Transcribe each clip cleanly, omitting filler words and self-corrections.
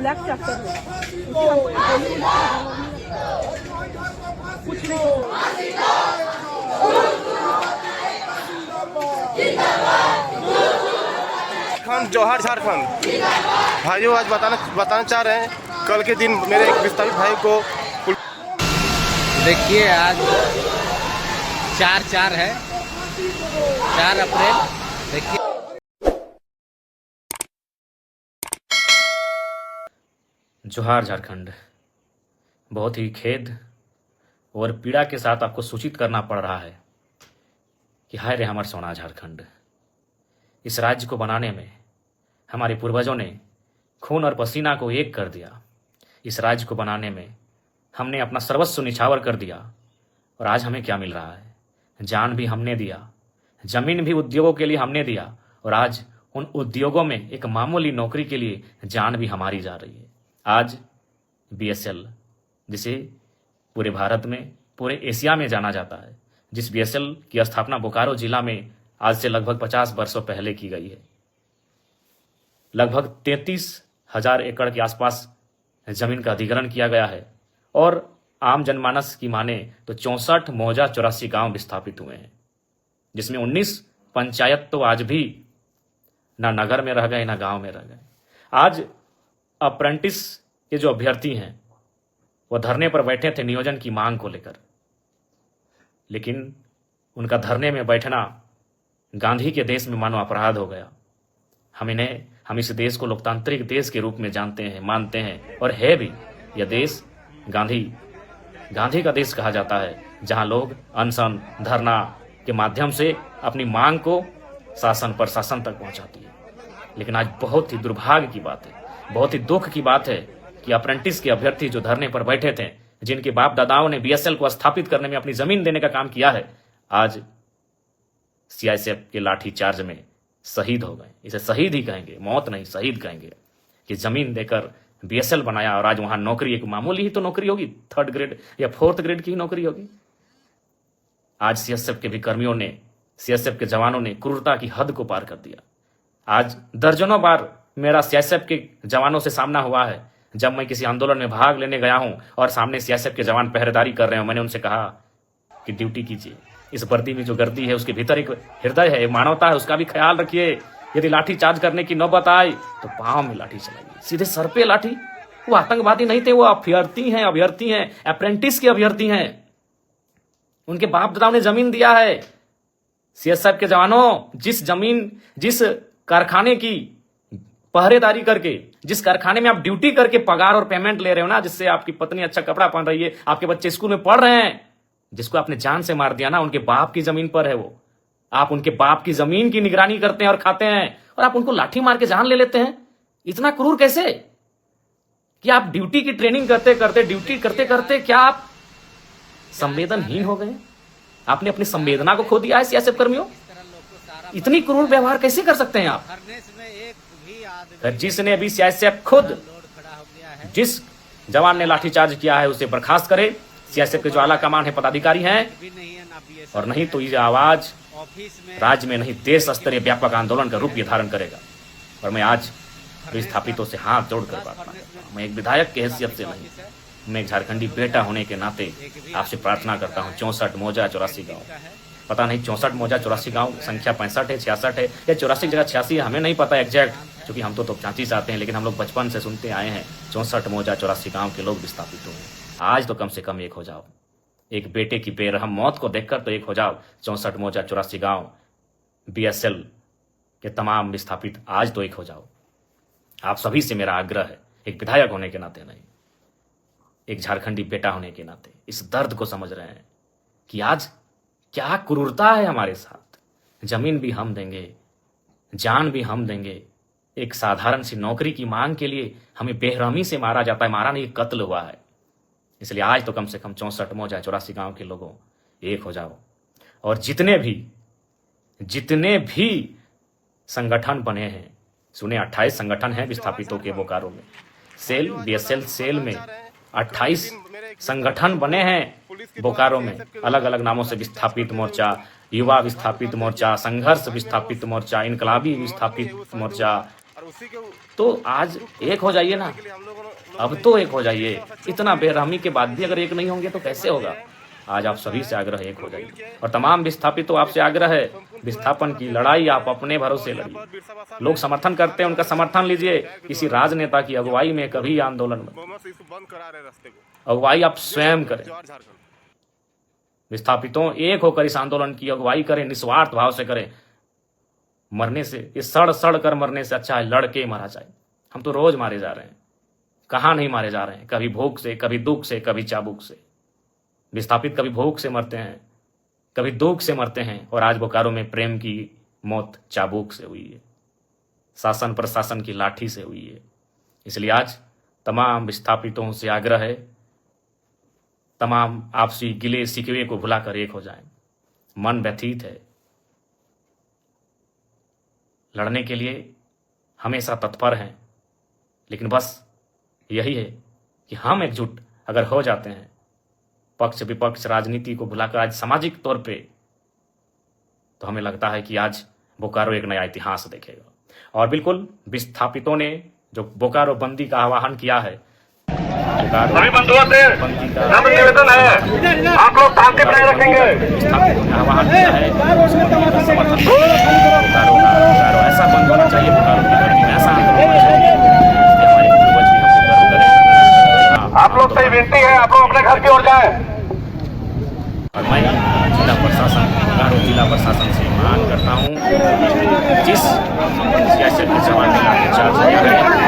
Black chapter है कुछ नहीं। हम जौहर झारखंड भाइयों आज बताना चाह रहे हैं कल के दिन मेरे एक विस्थापित भाई को देखिए आज 4/4 है, 4 अप्रैल। देखिए जोहार झारखंड। बहुत ही खेद और पीड़ा के साथ आपको सूचित करना पड़ रहा है कि हाय रे हमार सोना झारखंड। इस राज्य को बनाने में हमारे पूर्वजों ने खून और पसीना को एक कर दिया। इस राज्य को बनाने में हमने अपना सर्वस्व निछावर कर दिया और आज हमें क्या मिल रहा है? जान भी हमने दिया, जमीन भी उद्योगों के लिए हमने दिया और आज उन उद्योगों में एक मामूली नौकरी के लिए जान भी हमारी जा रही है। आज बीएसएल, जिसे पूरे भारत में, पूरे एशिया में जाना जाता है, जिस बीएसएल की स्थापना बोकारो जिला में आज से लगभग 50 वर्षों पहले की गई है। लगभग 33,000 एकड़ के आसपास जमीन का अधिग्रहण किया गया है और आम जनमानस की माने तो 64 मौजा 84 गांव विस्थापित हुए हैं, जिसमें 19 पंचायत तो आज भी ना नगर में रह गए ना गांव में रह गए। आज अप्रेंटिस के जो अभ्यर्थी हैं वो धरने पर बैठे थे नियोजन की मांग को लेकर, लेकिन उनका धरने में बैठना गांधी के देश में मानो अपराध हो गया। हम इस देश को लोकतांत्रिक देश के रूप में जानते हैं, मानते हैं और है भी। यह देश गांधी का देश कहा जाता है, जहां लोग अनशन धरना के माध्यम से अपनी मांग को शासन प्रशासन तक पहुंचाती है। लेकिन आज बहुत ही दुर्भाग्य की बात है, बहुत ही दुख की बात है कि अप्रेंटिस के अभ्यर्थी जो धरने पर बैठे थे, जिनके बाप दादाओं ने बीएसएल को स्थापित करने में अपनी जमीन देने का काम किया है, आज सीआईएसएफ के लाठी चार्ज में शहीद हो गए। इसे शहीद ही कहेंगे, मौत नहीं शहीद कहेंगे, कि जमीन देकर बीएसएल बनाया और आज वहां नौकरी एक मामूली ही तो नौकरी होगी, 3rd ग्रेड या 4th ग्रेड की ही नौकरी होगी। आज सीएसएफ के भी कर्मियों ने, सीएसएफ के जवानों ने क्रूरता की हद को पार कर दिया। आज दर्जनों बार मेरा सीएसएफ के जवानों से सामना हुआ है। जब मैं किसी आंदोलन में भाग लेने गया हूं और सामने सीएसएफ के जवान पहरेदारी कर रहे हो, मैंने उनसे कहा कि ड्यूटी कीजिए। इस वर्दी में जो गर्दी है उसके भीतर एक हृदय है, मानवता है, उसका भी ख्याल रखिए। यदि लाठी चार्ज करने की नौबत आए तो पांव में लाठी चलाइए, सीधे सर पे लाठी। वो आतंकवादी नहीं थे, वो अभ्यर्थी हैं, अप्रेंटिस के अभ्यर्थी हैं। उनके बाप दादाओं ने जमीन दिया है। सीएसएफ के जवानों, जिस कारखाने की पहरेदारी करके, जिस कारखाने में आप ड्यूटी करके पगार और पेमेंट ले रहे हो ना, जिससे आपकी पत्नी अच्छा कपड़ा पहन रही है, आपके बच्चे स्कूल में पढ़ रहे हैं, जिसको आपने जान से मार दिया ना, उनके बाप की जमीन पर है वो। आप उनके बाप की जमीन की निगरानी करते हैं और खाते हैं, और आप उनको लाठी मार के जान ले लेते हैं। इतना क्रूर कैसे कि आप ड्यूटी की ट्रेनिंग ड्यूटी करते करते क्या आप संवेदनहीन हो गए? आपने अपनी संवेदना को खो दिया है। सीआईएसएफ कर्मियों, इतनी क्रूर व्यवहार कैसे कर सकते हैं आप? जिसने अभी सीआईएसएफ खुद, जिस जवान ने लाठीचार्ज किया है उसे बर्खास्त करे। सीआईएसएफ के जो आला कमान है, पदाधिकारी हैं, और नहीं तो ये आवाज राज्य में नहीं देश स्तरीय व्यापक आंदोलन का रूप ये धारण करेगा। और मैं आज विस्थापितों से हाथ जोड़कर बात करता हूं। मैं एक विधायक की हैसियत से नहीं, मैं एक झारखंडी बेटा होने के नाते आपसे प्रार्थना करता हूं। 64 मौजा 84 गांव, पता नहीं 64 मौजा 84 गांव संख्या 65 है, 66 है या 84 जगह 86 है, हमें नहीं पता एग्जैक्ट, क्योंकि हम तो चांची से आते हैं। लेकिन हम लोग बचपन से सुनते आए हैं 64 मौजा 84 गांव के लोग विस्थापित हुए। आज तो कम से कम एक हो जाओ, एक बेटे की बेरहम मौत को देखकर तो एक हो जाओ। 64 मौजा 84 गांव बीएसएल के तमाम विस्थापित, आज तो एक हो जाओ। आप सभी से मेरा आग्रह है, एक विधायक होने के नाते नहीं, एक झारखंडी बेटा होने के नाते इस दर्द को समझ रहे हैं कि आज क्या क्रूरता है हमारे साथ। जमीन भी हम देंगे, जान भी हम देंगे, एक साधारण सी नौकरी की मांग के लिए हमें बेरहमी से मारा जाता है। मारा नहीं, कत्ल हुआ है। इसलिए आज तो कम से कम 64 मौजा 84 गांव के लोगों एक हो जाओ। और जितने भी संगठन बने हैं, सुने 28 संगठन हैं विस्थापितों के बोकारो में, सेल बीएसएल सेल में 28 संगठन बने हैं बोकारो में, अलग अलग नामों से। विस्थापित मोर्चा, युवा विस्थापित मोर्चा, संघर्ष विस्थापित मोर्चा, इनकलाबी विस्थापित मोर्चा, उसी के तो आज एक हो जाइए ना, लिए हम लोगों अब तो एक हो जाइए। इतना बेरहमी के बाद भी अगर एक नहीं होंगे तो कैसे होगा। आज आप सभी से आग्रह एक हो जाइए। और तमाम विस्थापितों आपसे आग्रह है, विस्थापन की लड़ाई आप अपने भरोसे लड़िए। लोग समर्थन करते हैं, उनका समर्थन लीजिए। किसी राजनेता की अगुवाई में कभी आंदोलन में बंद करा रहे रास्ते को, अगुवाई आप स्वयं करें। जवाहर झारखंड विस्थापितों एक होकर इस आंदोलन की अगुवाई करें, निस्वार्थ भाव से करें। मरने से, इस सड़ सड़ कर मरने से अच्छा है लड़ के मारा जाए। हम तो रोज मारे जा रहे हैं, कहाँ नहीं मारे जा रहे हैं। कभी भूख से, कभी दुख से, कभी चाबुक से। विस्थापित कभी भूख से मरते हैं, कभी दुख से मरते हैं। और आज बोकारो में प्रेम की मौत चाबुक से हुई है, शासन प्रशासन की लाठी से हुई है। इसलिए आज तमाम विस्थापितों से आग्रह है, तमाम आपसी गिले शिकवे को भुलाकर एक हो जाएं। मन व्यथित है, लड़ने के लिए हमेशा तत्पर हैं, लेकिन बस यही है कि हम एकजुट अगर हो जाते हैं, पक्ष विपक्ष राजनीति को भुलाकर आज सामाजिक तौर पे, तो हमें लगता है कि आज बोकारो एक नया इतिहास देखेगा। और बिल्कुल विस्थापितों ने जो बोकारो बंदी का आह्वान किया है, सभी बंधुओं से नम्र निवेदन है, आप लोग शांति बनाए रखेंगे। आह्वान किया है, समर्थन बोकारो ऐसा बंद होना चाहिए, बोकारो की धरती में ऐसा आंदोलन होना चाहिए, हमारे पूर्वज भी हमसे गर्व करें। आप लोग से विनती है, आप लोग अपने घर की ओर जाएं। और मैं जिला प्रशासन, बोकारो जिला प्रशासन से मांग करता हूँ, जिस सियासत के जवान ने लाठीचार्ज किया है उस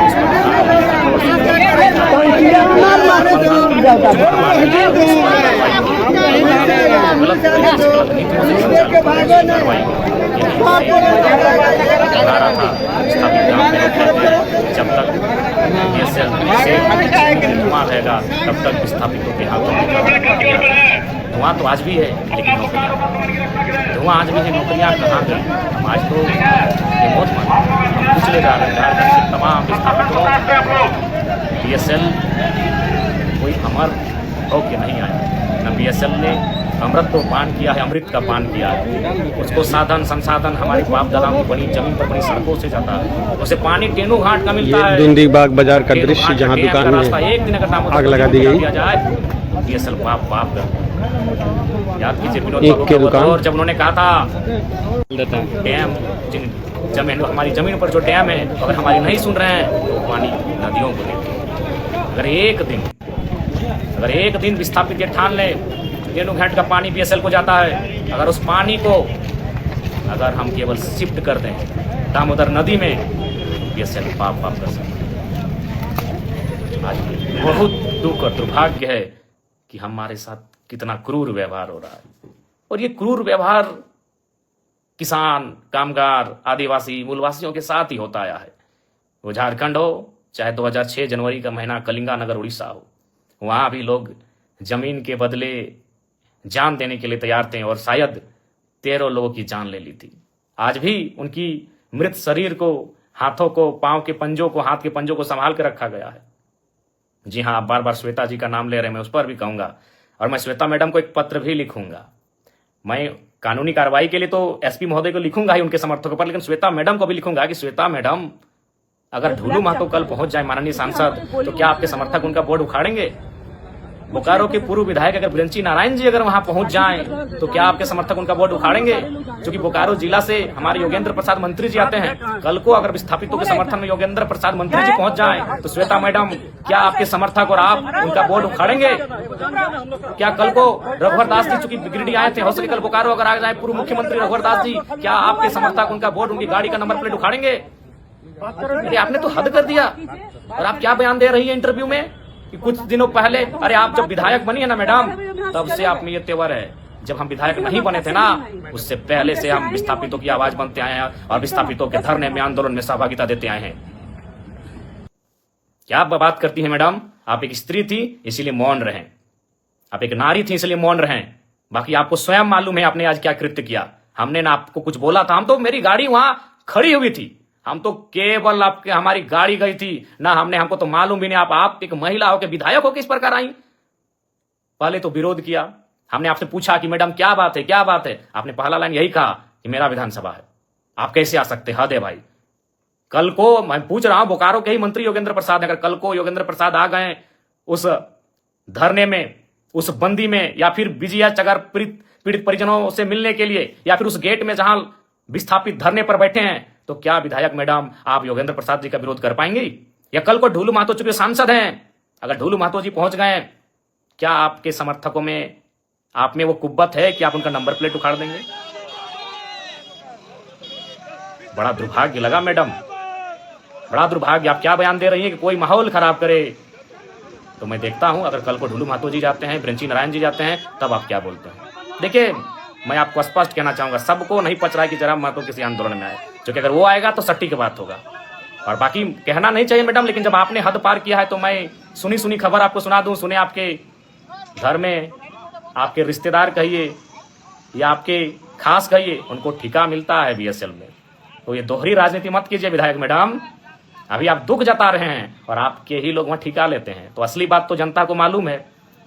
जब तक धुआं रहेगा तब तक विस्थापितों के हाथों में धुआं तो आज भी है, लेकिन नौकरियां, धुआं आज भी है, नौकरियां कहाँ गई। हम आज तो ये बहुत पिछले जा रहे हैं। झारखंड के तमाम विस्थापितों बीएसएल कोई अमर हो के नहीं आया। न बीएसएल ने अमृत तो पान किया है, अमृत का पान किया है। उसको साधन संसाधन हमारे बाप दादाओं की बनी जमीन पर बनी सड़कों से जाता है। उसे पानी टेनू घाट का मिलता है। दुंदी बाग बाजार का दृश्य जहां दुकान में एक दिन अगर आग लगा दी गई जाए, बीएसएल बाप बाप कर याद कीजिए विनोद एक बाबू के दुकान और जब उन्होंने कहा था डैम जमीन, हमारी जमीन पर जो डैम है, अगर हमारी नहीं सुन रहे हैं तो पानी नदियों को देते। अगर एक दिन विस्थापित ये ठान ले तेनू घाट का पानी बीएसएल को जाता है, अगर उस पानी को अगर हम केवल शिफ्ट कर दें दामोदर नदी में, तो बीएसएल पाप कर सकते। आज बहुत दुख और दुर्भाग्य है कि हमारे साथ कितना क्रूर व्यवहार हो रहा है। और ये क्रूर व्यवहार किसान, कामगार, आदिवासी, मूलवासियों के साथ ही होता आया है। वो झारखंड हो, चाहे 2006 जनवरी का महीना कलिंगा नगर उड़ीसा हो, वहां भी लोग जमीन के बदले जान देने के लिए तैयार थे और शायद 13 लोगों की जान ले ली थी। आज भी उनकी मृत शरीर को, हाथों को, पांव के पंजों को, हाथ के पंजों को संभाल कर रखा गया है। जी हाँ, आप बार बार श्वेता जी का नाम ले रहे हैं, मैं उस पर भी कहूंगा और मैं श्वेता मैडम को एक पत्र भी लिखूंगा। मैं कानूनी कार्रवाई के लिए तो एसपी महोदय को लिखूंगा ही, उनके समर्थकों पर, लेकिन श्वेता मैडम को भी लिखूंगा कि श्वेता मैडम, अगर ढूलू महतो कल पहुंच जाए माननीय सांसद, तो क्या आपके समर्थक उनका बोर्ड उखाड़ेंगे? बोकारो के पूर्व विधायक अगर ब्रंची नारायण जी अगर वहां पहुंच जाएं, तो क्या आपके समर्थक उनका बोर्ड उखाड़ेंगे? क्योंकि बोकारो जिला से हमारे योगेंद्र प्रसाद मंत्री जी आते हैं। कल को अगर विस्थापितों के समर्थन में योगेंद्र प्रसाद मंत्री जी पहुंच जाएं, तो श्वेता मैडम, क्या आपके समर्थक और आप उनका बोर्ड उखाड़ेंगे? क्या कल को रघुवर दास जी चूंकि गिरिडीह आए थे, हो सके कल बोकारो अगर आ जाए पूर्व मुख्यमंत्री रघुवर दास जी, क्या आपके समर्थक उनका बोर्ड, उनकी गाड़ी का नंबर प्लेट उखाड़ेंगे? अरे आपने तो हद कर दिया। और आप क्या बयान दे रही है इंटरव्यू में कि कुछ दिनों पहले, अरे आप जब विधायक बनी है ना मैडम, तब से आप में ये तेवर है। जब हम विधायक नहीं बने थे ना, उससे पहले से हम विस्थापितों की आवाज बनते आए हैं और विस्थापितों के धरने में, आंदोलन में सहभागिता देते आए हैं। क्या आप बात करती हैं मैडम? आप एक स्त्री थी इसलिए मौन रहें, आप एक नारी थी इसलिए मौन रहें। बाकी आपको स्वयं मालूम है आपने आज क्या कृत्य किया। हमने ना आपको कुछ बोला था, हम तो, मेरी गाड़ी वहां खड़ी हुई थी, हम तो केवल आपके, हमारी गाड़ी गई थी ना, हमको तो मालूम भी नहीं आप एक महिला हो के विधायक हो के इस प्रकार आई। पहले तो विरोध किया, हमने आपसे पूछा कि मैडम क्या बात है, क्या बात है? आपने पहला लाइन यही कहा कि मेरा विधानसभा है, आप कैसे आ सकते? हद है भाई। कल को मैं पूछ रहा हूं, बोकारो के ही मंत्री योगेंद्र प्रसाद, अगर कल को योगेंद्र प्रसाद आ गए उस धरने में, उस बंदी में, या फिर बीजीएच अगर पीड़ित परिजनों से मिलने के लिए, या फिर उस गेट में जहां विस्थापित धरने पर बैठे हैं, तो क्या विधायक मैडम आप योगेंद्र प्रसाद जी का विरोध कर पाएंगी? या कल को ढूलू महतो चूंकि सांसद हैं, अगर ढूलू महतो जी पहुंच गए, क्या आपके समर्थकों में, आप में वो कुब्बत है कि आप उनका नंबर प्लेट उखाड़ देंगे? बड़ा दुर्भाग्य लगा मैडम, बड़ा दुर्भाग्य। आप क्या बयान दे रही हैं कि कोई माहौल खराब करे, तो मैं देखता हूं अगर कल को ढूलू महतो जी जाते हैं, ब्रिंची नारायण जी जाते हैं, तब आप क्या बोलते हैं। देखिए, मैं आपको स्पष्ट कहना चाहूंगा, सबको नहीं पच रहा है कि जयराम महतो किसी आंदोलन में आए, क्योंकि अगर वो आएगा तो सट्टी की बात होगा। और बाकी कहना नहीं चाहिए मैडम, लेकिन जब आपने हद पार किया है तो मैं सुनी खबर आपको सुना दूं। सुने आपके घर में आपके रिश्तेदार कहिए या आपके खास कहिए, उनको ठिका मिलता है बीएसएल में। तो ये दोहरी राजनीति मत कीजिए विधायक मैडम, अभी आप दुख जता रहे हैं और आपके ही लोग वहां ठिका लेते हैं। तो असली बात तो जनता को मालूम है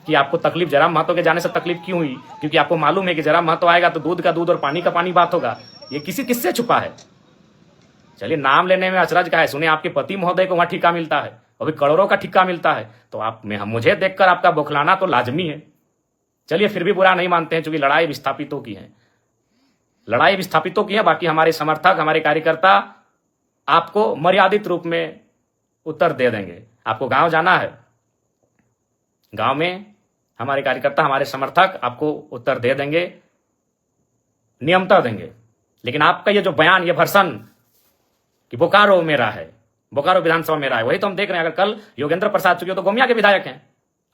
कि आपको तकलीफ जयराम महतो के जाने से तकलीफ क्यों हुई, क्योंकि आपको मालूम है कि जयराम महतो आएगा तो दूध का दूध और पानी का पानी बात होगा। ये किससे छुपा है? चलिए, नाम लेने में अचरज का है। सुने आपके पति महोदय को वहां ठिका मिलता है, अभी करोड़ों का ठिका मिलता है, तो आप में मुझे देखकर आपका बौखलाना तो लाजमी है। चलिए, फिर भी बुरा नहीं मानते हैं, क्योंकि लड़ाई विस्थापितों की है, लड़ाई विस्थापितों की है। बाकी हमारे समर्थक, हमारे कार्यकर्ता आपको मर्यादित रूप में उत्तर दे देंगे। आपको गांव जाना है, गांव में हमारे कार्यकर्ता, हमारे समर्थक आपको उत्तर दे देंगे, नियमता देंगे। लेकिन आपका ये जो बयान, ये भर्सन कि बोकारो मेरा है, बोकारो विधानसभा मेरा है, वही तो हम देख रहे हैं। अगर कल योगेंद्र प्रसाद, चूंकि तो गोमिया के विधायक हैं,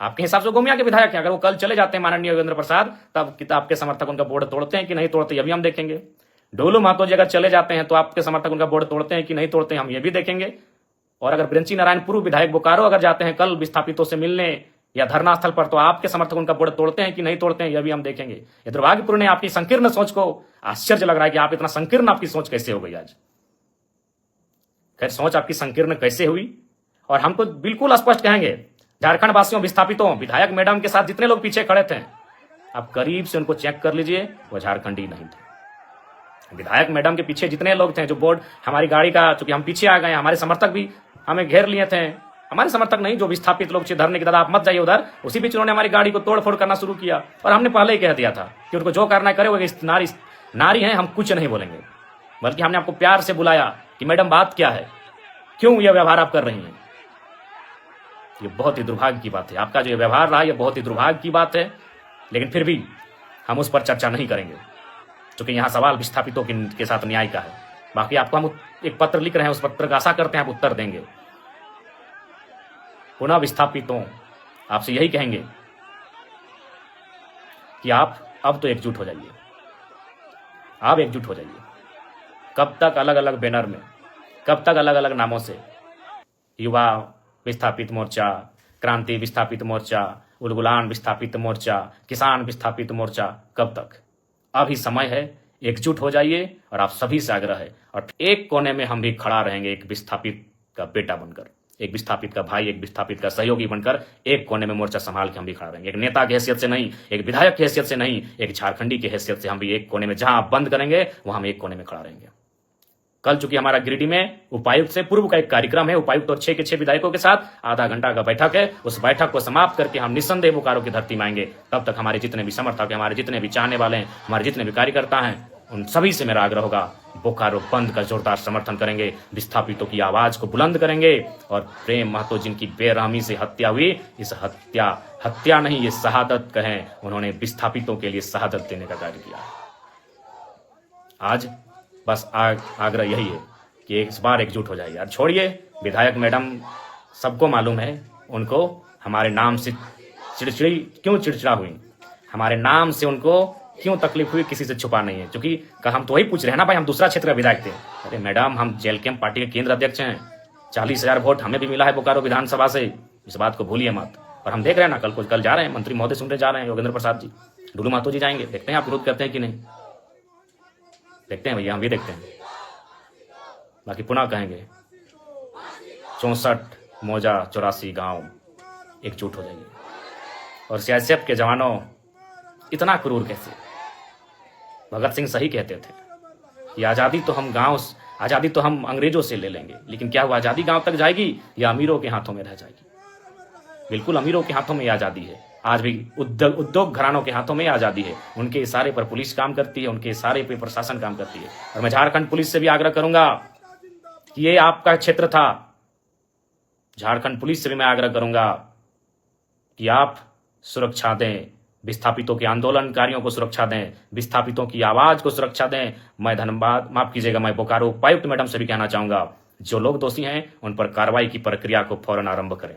आपके हिसाब से गोमिया के विधायक हैं, अगर वो कल चले जाते हैं माननीय योगेंद्र प्रसाद, तब आपके समर्थक उनका बोर्ड तोड़ते हैं कि नहीं तोड़ते, अभी हम देखेंगे। ढोलू महतो जी अगर चले जाते हैं तो आपके समर्थक उनका बोर्ड तोड़ते हैं कि नहीं तोड़ते हैं, हम ये भी देखेंगे। और अगर ब्रिंची नारायण पूर्व विधायक बोकारो अगर जाते हैं कल विस्थापितों से मिलने या धरना स्थल पर, तो आपके समर्थक उनका बोर्ड तोड़ते हैं कि नहीं तोड़ते हैं, यह भी हम देखेंगे। ये दुर्भाग्यपूर्ण है, आपकी संकीर्ण सोच को आश्चर्य लग रहा है कि आप इतना संकीर्ण, आपकी सोच कैसे हो गई आज। खैर, सोच आपकी संकीर्ण कैसे हुई, और हम तो बिल्कुल स्पष्ट कहेंगे झारखंड वासियों, विस्थापितों, विधायक मैडम के साथ जितने लोग पीछे खड़े थे, आप करीब से उनको चेक कर लीजिए, वो झारखंडी नहीं थे। विधायक मैडम के पीछे जितने लोग थे, जो बोर्ड हमारी गाड़ी का, चूंकि हम पीछे आ गए, हमारे समर्थक भी हमें घेर लिए थे, हमारे समर्थक नहीं, जो विस्थापित लोग धरने के दादा आप मत जाइए उधर, उसी बीच उन्होंने हमारी गाड़ी को तोड़ फोड़ करना शुरू किया। और हमने पहले ही कह दिया था कि उनको जो करना करे, वो नारी हैं, हम कुछ नहीं बोलेंगे। बल्कि हमने आपको प्यार से बुलाया कि मैडम बात क्या है, क्यों यह व्यवहार आप कर रही हैं। ये बहुत ही दुर्भाग्य की बात है, आपका जो व्यवहार रहा, ये बहुत ही दुर्भाग्य की बात है। लेकिन फिर भी हम उस पर चर्चा नहीं करेंगे, क्योंकि यहाँ सवाल विस्थापितों के साथ न्याय का है। बाकी आपको हम एक पत्र लिख रहे हैं, उस पत्र का आशा करते हैं आप उत्तर देंगे। पुनः विस्थापितों आपसे यही कहेंगे कि आप अब तो एकजुट हो जाइए, आप एकजुट हो जाइए। कब तक अलग अलग बैनर में, कब तक अलग अलग नामों से, युवा विस्थापित मोर्चा, क्रांति विस्थापित मोर्चा, उलगुलान विस्थापित मोर्चा, किसान विस्थापित मोर्चा, कब तक? अभी समय है, एकजुट हो जाइए। और आप सभी से आग्रह है, और एक कोने में हम भी खड़ा रहेंगे, एक विस्थापित का बेटा बनकर, एक विस्थापित का भाई, एक विस्थापित का सहयोगी बनकर, एक कोने में मोर्चा संभाल के हम भी खड़ा रहेंगे। एक नेता की हैसियत से नहीं, एक विधायक की हैसियत से नहीं, एक झारखंडी की हैसियत से हम भी एक कोने में, जहां आप बंद करेंगे वहां हम एक कोने में खड़ा रहेंगे। कल चूंकि हमारा गिरिडीह में उपायुक्त से पूर्व का एक कार्यक्रम है, उपायुक्त और 6 के 6 विधायकों के साथ आधा घंटा का बैठक है। उस बैठक को समाप्त करके हम निस्संदेह बोकारो की धरती में आएंगे। तब तक हमारे जितने भी समर्थक हैं, हमारे जितने भी चाहने वाले हैं, हमारे जितने भी कार्यकर्ता हैं, उन सभी से मेरा आग्रह होगा, बोकारो बंद का जोरदार समर्थन करेंगे, विस्थापितों की आवाज को बुलंद करेंगे। और प्रेम महतो जिनकी बेरहमी से हत्या हुई, इस हत्या नहीं, ये शहादत कहें, उन्होंने विस्थापितों के लिए शहादत देने का कार्य किया। आज बस आग्रह यही है कि इस बार एकजुट हो जाइए। यार छोड़िए विधायक मैडम, सबको मालूम है उनको हमारे नाम से चिड़चिड़ा हुई, हमारे नाम से उनको क्यों तकलीफ हुई, किसी से छुपा नहीं है। क्योंकि हम तो वही पूछ रहे हैं ना भाई, हम दूसरा क्षेत्र का विधायक थे। अरे मैडम, हम जेल कैंप पार्टी के केंद्र अध्यक्ष हैं, 40,000 वोट हमें भी मिला है बोकारो विधानसभा से, इस बात को भूलिए मत। और हम देख रहे हैं ना, कल जा रहे हैं, मंत्री महोदय सुनने जा रहे हैं, योगेंद्र प्रसाद जी, ढूलू महतो जी जाएंगे, देखते हैं आप विरोध करते हैं कि नहीं, देखते हैं भैया, हम भी देखते हैं। बाकी पुनः कहेंगे 64 मौजा 84 गांव एकजुट हो जाइए। और सीआईएसएफ के जवानों, इतना क्रूर कैसे? भगत सिंह सही कहते थे कि आज़ादी तो हम गांव आज़ादी तो हम अंग्रेजों से ले लेंगे, लेकिन क्या वो आज़ादी गांव तक जाएगी या अमीरों के हाथों में रह जाएगी? बिल्कुल अमीरों के हाथों में आज़ादी है। आज भी उद्योग घरानों के हाथों में आज़ादी है। उनके इशारे पर पुलिस काम करती है, उनके इशारे पर प्रशासन काम करती है। और मैं झारखंड पुलिस से भी आग्रह करूंगा कि ये आपका क्षेत्र था। झारखंड पुलिस से भी मैं आग्रह करूंगा कि आप सुरक्षा दें, विस्थापितों के आंदोलनकारियों को सुरक्षा दें, विस्थापितों की आवाज को सुरक्षा दें। मैं धनबाद माफ कीजिएगा, मैं बोकारो उपायुक्त मैडम से भी कहना चाहूंगा, जो लोग दोषी हैं उन पर कार्रवाई की प्रक्रिया को फौरन आरंभ करें।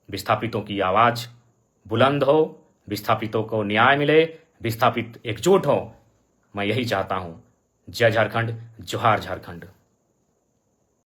विस्थापितों की आवाज बुलंद हो, विस्थापितों को न्याय मिले, विस्थापित एकजुट हो। मैं यही चाहता हूं। जय झारखंड, जोहार झारखंड।